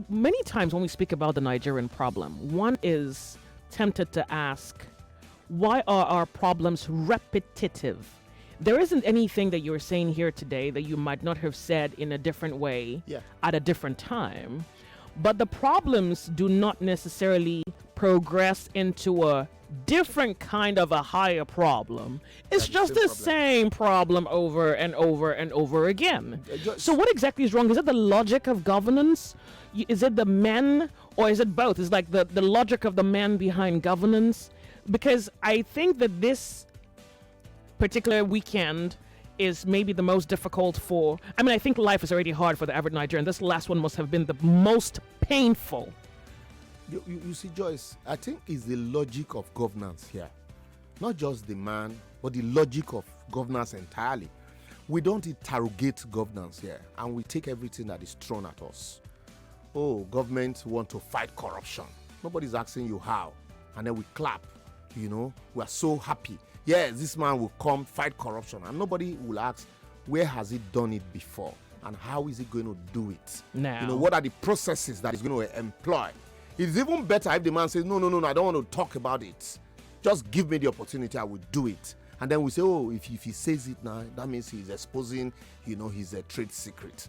many times when we speak about the Nigerian problem, one is tempted to ask, why are our problems repetitive? There isn't anything that you're saying here today that you might not have said in a different way at a different time. But the problems do not necessarily progress into a different kind of a higher problem. It's just the same problem over and over and over again. So what exactly is wrong? Is it the logic of governance? Is it the men, or is it both? Is like the logic of the man behind governance? Because I think that this particular weekend is maybe the most difficult for, I mean, I think life is already hard for the average Nigerian. This last one must have been the most painful. You see, Joyce, I think it's the logic of governance here. Not just the man, but the logic of governance entirely. We don't interrogate governance here, and we take everything that is thrown at us. Oh, government want to fight corruption. Nobody's asking you how. And then we clap, we are so happy. Yes, this man will come fight corruption, and nobody will ask, where has he done it before, and how is he going to do it? Now, what are the processes that he's going to employ? It's even better if the man says, no, I don't want to talk about it. Just give me the opportunity, I will do it. And then we say, oh, if he says it now, that means he's exposing, his trade secret.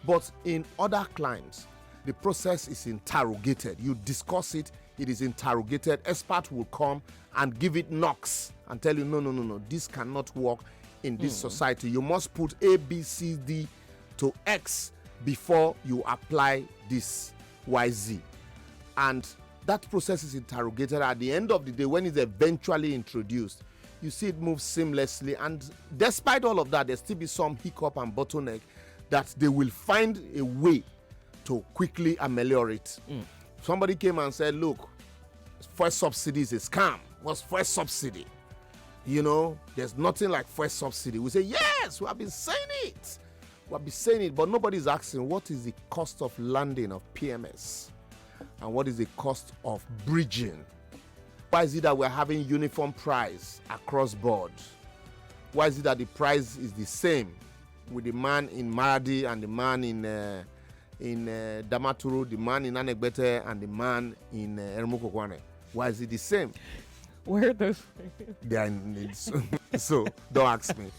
But in other climes, the process is interrogated. You discuss it, it is interrogated. Expert will come and give it knocks and tell you, no, this cannot work in this society. You must put A, B, C, D to X before you apply this Y, Z. And that process is interrogated. At the end of the day, when it's eventually introduced, you see it move seamlessly. And despite all of that, there still be some hiccup and bottleneck that they will find a way to quickly ameliorate. Somebody came and said, look, first subsidy is a scam. What's first subsidy? There's nothing like first subsidy. We say, yes, we have been saying it. But nobody's asking, what is the cost of landing of PMS? And what is the cost of bridging? Why is it that we're having uniform price across board? Why is it that the price is the same with the man in Maradi and the man in Damaturu, the man in Anegbete and the man in Ermukokwane? Why is it the same? Where are those? They are so don't ask me.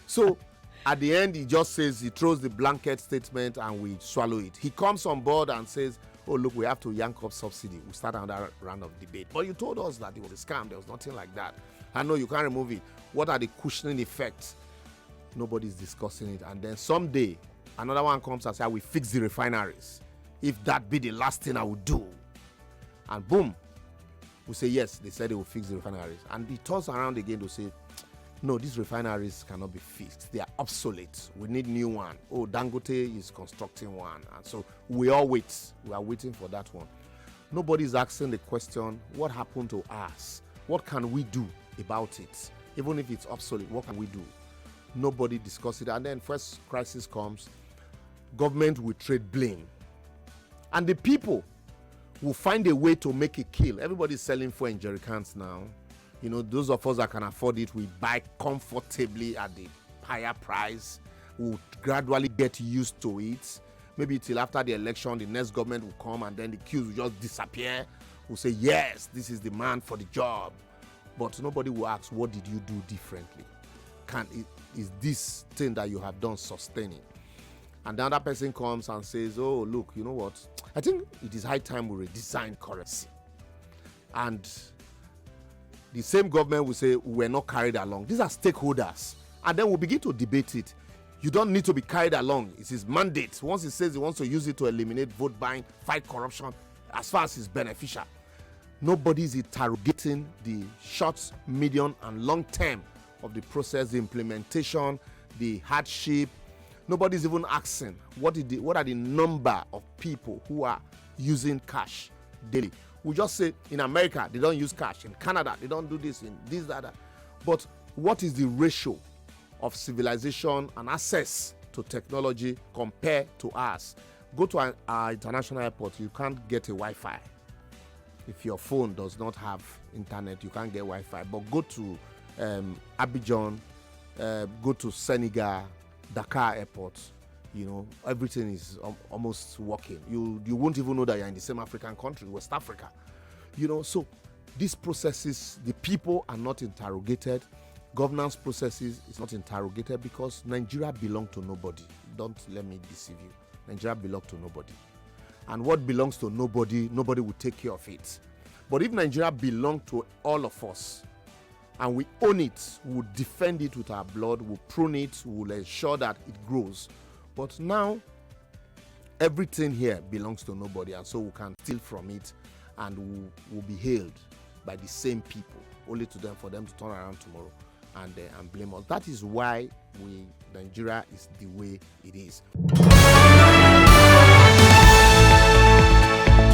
So at the end, he just says, he throws the blanket statement and we swallow it. He comes on board and says, oh, look, we have to yank up subsidy. We start another round of debate. But you told us that it was a scam. There was nothing like that. I know you can't remove it. What are the cushioning effects? Nobody's discussing it. And then someday, another one comes and says, I will fix the refineries. If that be the last thing I will do. And boom, we say, yes, they said they will fix the refineries. And he turns around again to say, no, these refineries cannot be fixed. They are obsolete. We need new one. Oh, Dangote is constructing one. And so we all wait. We are waiting for that one. Nobody's asking the question, what happened to us? What can we do about it? Even if it's obsolete, what can we do? Nobody discusses it. And then first crisis comes, government will trade blame. And the people will find a way to make a kill. Everybody's selling fuel in jerry cans now. Those of us that can afford it, we buy comfortably at the higher price. We'll gradually get used to it. Maybe till after the election, the next government will come and then the queues will just disappear. We'll say, yes, this is the man for the job. But nobody will ask, what did you do differently? Is this thing that you have done sustaining? And the other person comes and says, oh, look, you know what? I think it is high time we redesign currency. And the same government will say, we're not carried along. These are stakeholders. And then we'll begin to debate it. You don't need to be carried along. It's his mandate. Once he says he wants to use it to eliminate vote buying, fight corruption, as far as it's beneficial. Nobody is interrogating the short, medium, and long term of the process, the implementation, the hardship. Nobody's even asking what are the number of people who are using cash daily. We just say in America they don't use cash, in Canada they don't do this, in this, that. But what is the ratio of civilization and access to technology compared to us? Go to our international airport, you can't get a Wi-Fi. If your phone does not have internet, you can't get Wi-Fi. But go to Abidjan, go to Senegal, Dakar airport, Everything is almost working. You won't even know that you're in the same African country, West Africa. So these processes, the people are not interrogated. Governance processes is not interrogated because Nigeria belongs to nobody. Don't let me deceive you. Nigeria belongs to nobody. And what belongs to nobody, nobody will take care of it. But if Nigeria belongs to all of us, and we own it, we'll defend it with our blood, we'll prune it, we'll ensure that it grows. But now, everything here belongs to nobody, and so we can steal from it, and we'll be hailed by the same people, only for them to turn around tomorrow and blame us. That is why Nigeria is the way it is.